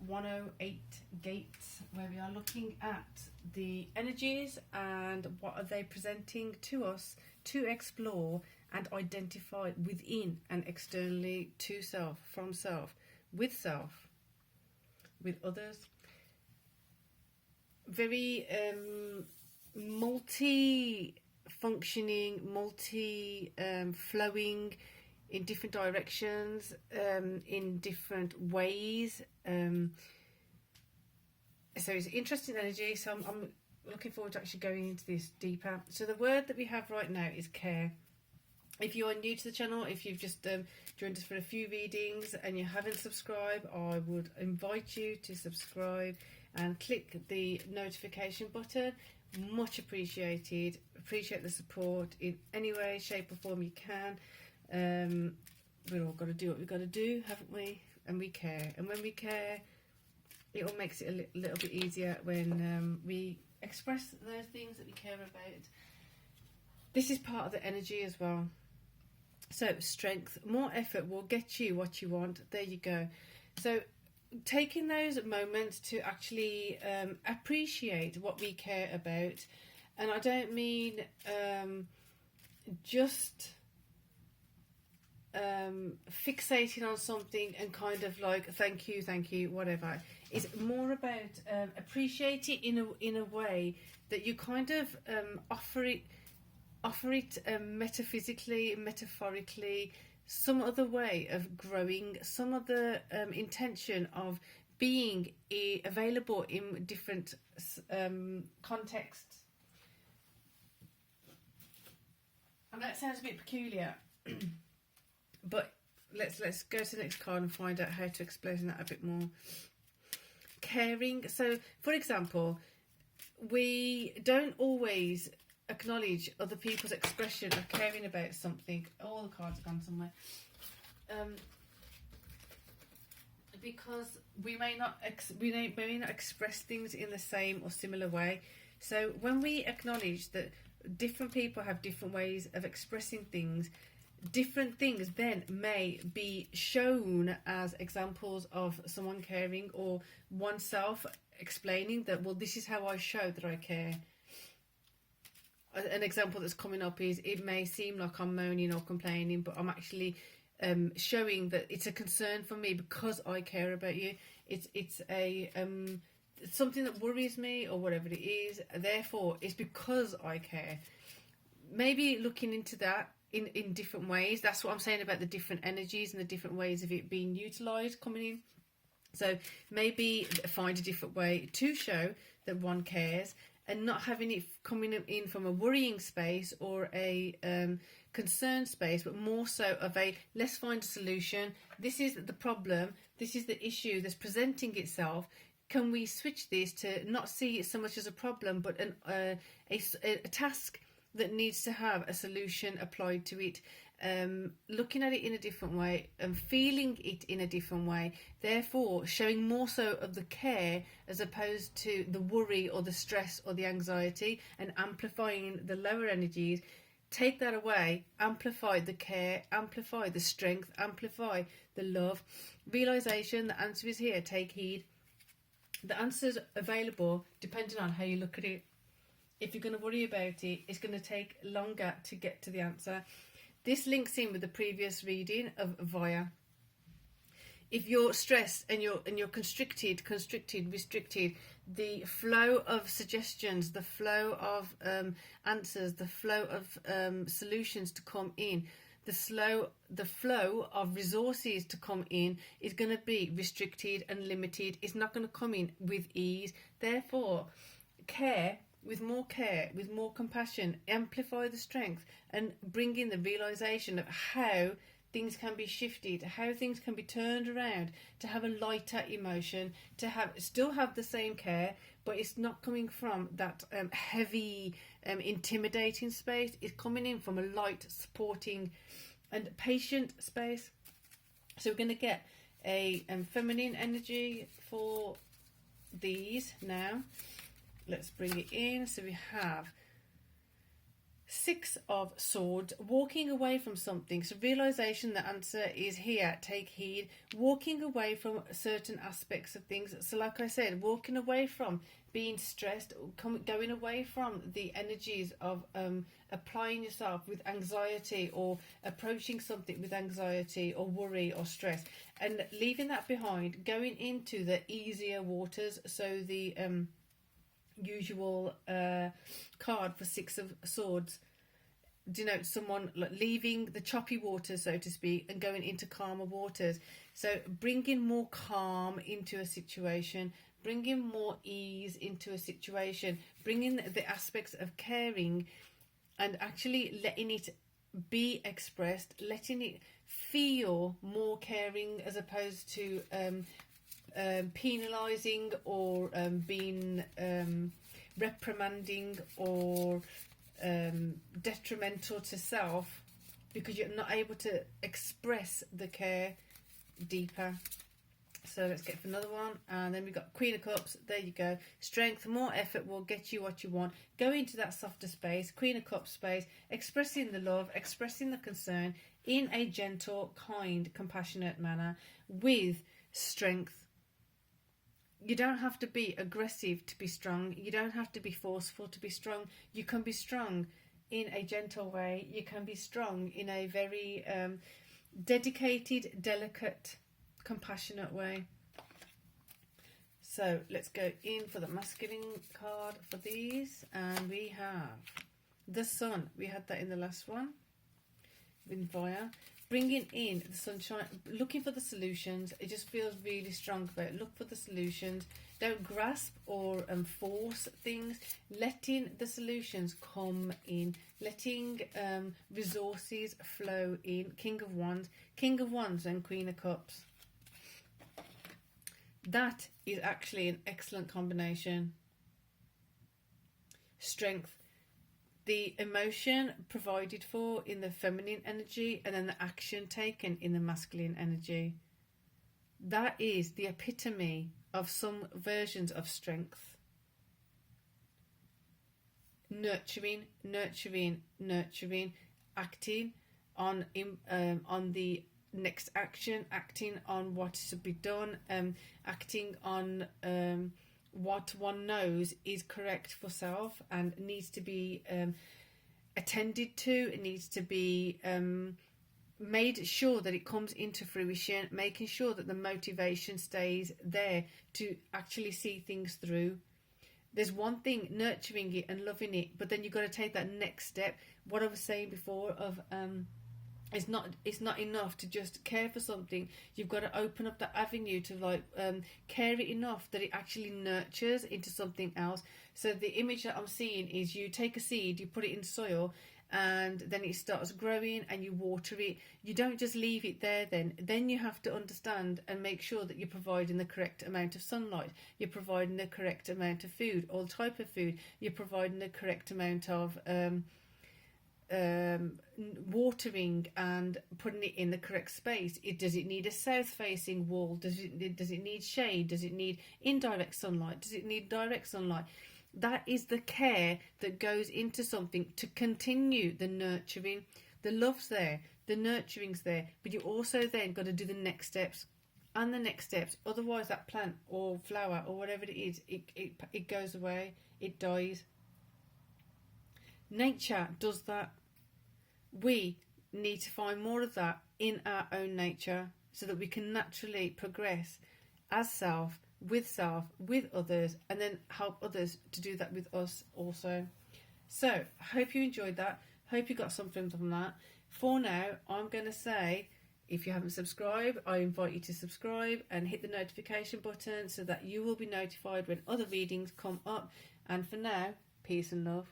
108 gates, where we are looking at the energies and what are they presenting to us to explore and identify within and externally, to self, from self, with others. Very multi-functioning, multi-flowing in different directions, in different ways. So it's interesting energy. So I'm looking forward to actually going into this deeper. So the word that we have right now is care. If you are new to the channel, if you've just joined us for a few readings and you haven't subscribed, I would invite you to subscribe and click the notification button. Much appreciated. Appreciate the support in any way, shape or form you can. We've all got to do what we've got to do, haven't we? And we care. And when we care, it all makes it a little bit easier when we express those things that we care about. This is part of the energy as well. So strength, more effort will get you what you want. There you go. So taking those moments to actually appreciate what we care about. And I don't mean just fixating on something and kind of like thank you, whatever. It's more about appreciate it in a way that you kind of offer it metaphysically, metaphorically, some other way of growing, some other intention of being available in different contexts. And that sounds a bit peculiar, but let's go to the next card and find out how to explain that a bit more. Caring. So, for example, we don't always acknowledge other people's expression of caring about something. All the cards have gone somewhere. Because we may not express things in the same or similar way. So when we acknowledge that different people have different ways of expressing things, different things then may be shown as examples of someone caring, or oneself explaining that, well, this is how I show that I care. An example that's coming up is, it may seem like I'm moaning or complaining, but I'm actually showing that it's a concern for me because I care about you. It's a something that worries me or whatever it is. Therefore, it's because I care. Maybe looking into that in different ways. That's what I'm saying about the different energies and the different ways of it being utilised coming in. So maybe find a different way to show that one cares, and not having it coming in from a worrying space or a concerned space, but more so of a, let's find a solution. This is the problem. This is the issue that's presenting itself. Can we switch this to not see it so much as a problem, but a task that needs to have a solution applied to it? Looking at it in a different way and feeling it in a different way, therefore showing more so of the care as opposed to the worry or the stress or the anxiety, and amplifying the lower energies. Take that away, amplify the care, amplify the strength, amplify the love. Realization, the answer is here. Take heed. The answer's available depending on how you look at it. If you're going to worry about it, it's going to take longer to get to the answer. This links in with the previous reading of Vaya. If you're stressed and you're constricted, restricted, the flow of suggestions, the flow of answers, the flow of solutions to come in, the flow of resources to come in is going to be restricted and limited. It's not going to come in with ease. Therefore, with more compassion, amplify the strength and bring in the realization of how things can be shifted, how things can be turned around to have a lighter emotion, to still have the same care, but it's not coming from that heavy, intimidating space. It's coming in from a light, supporting and patient space. So we're going to get a feminine energy for these now. Let's bring it in. So we have Six of Swords, walking away from something. So realization, the answer is here. Take heed. Walking away from certain aspects of things. So like I said, walking away from being stressed, going away from the energies of applying yourself with anxiety, or approaching something with anxiety or worry or stress, and leaving that behind, going into the easier waters. So the usual card for Six of Swords denotes someone like leaving the choppy waters, so to speak, and going into calmer waters. So bringing more calm into a situation, bringing more ease into a situation, bringing the aspects of caring and actually letting it be expressed, letting it feel more caring, as opposed to penalising or being reprimanding or detrimental to self, because you're not able to express the care deeper. So let's get for another one. And then we've got Queen of Cups. There you go. Strength, more effort will get you what you want. Go into that softer space, Queen of Cups space, expressing the love, expressing the concern in a gentle, kind, compassionate manner with strength. You don't have to be aggressive to be strong. You don't have to be forceful to be strong. You can be strong in a gentle way. You can be strong in a very dedicated, delicate, compassionate way. So let's go in for the masculine card for these. And we have the Sun. We had that in the last one. In fire. Bringing in the sunshine, looking for the solutions. It just feels really strong about it. Look for the solutions. Don't grasp or force things. Letting the solutions come in. Letting resources flow in. King of Wands and Queen of Cups. That is actually an excellent combination. Strength. The emotion provided for in the feminine energy, and then the action taken in the masculine energy. That is the epitome of some versions of strength. Nurturing, nurturing, nurturing, acting on the next action, acting on what should be done, acting on what one knows is correct for self and needs to be attended to. It needs to be made sure that it comes into fruition, making sure that the motivation stays there to actually see things through. There's one thing, nurturing it and loving it, but then you've got to take that next step. What I was saying before of it's not enough to just care for something. You've got to open up that avenue to care it enough that it actually nurtures into something else. So the image that I'm seeing is you take a seed, you put it in soil, and then it starts growing and you water it. You don't just leave it there then you have to understand and make sure that you're providing the correct amount of sunlight, you're providing the correct amount of food, all type of food, you're providing the correct amount of watering and putting it in the correct space. Does it need a south facing wall? Does it need shade? Does it need indirect sunlight? Does it need direct sunlight? That is the care that goes into something to continue the nurturing. The love's there, the nurturing's there, but you also then got to do the next steps and the next steps. Otherwise that plant or flower or whatever it is, it goes away, it dies. Nature does that. We need to find more of that in our own nature so that we can naturally progress as self, with others, and then help others to do that with us also. So I hope you enjoyed that. Hope you got something from that. For now, I'm going to say, if you haven't subscribed, I invite you to subscribe and hit the notification button so that you will be notified when other readings come up. And for now, peace and love.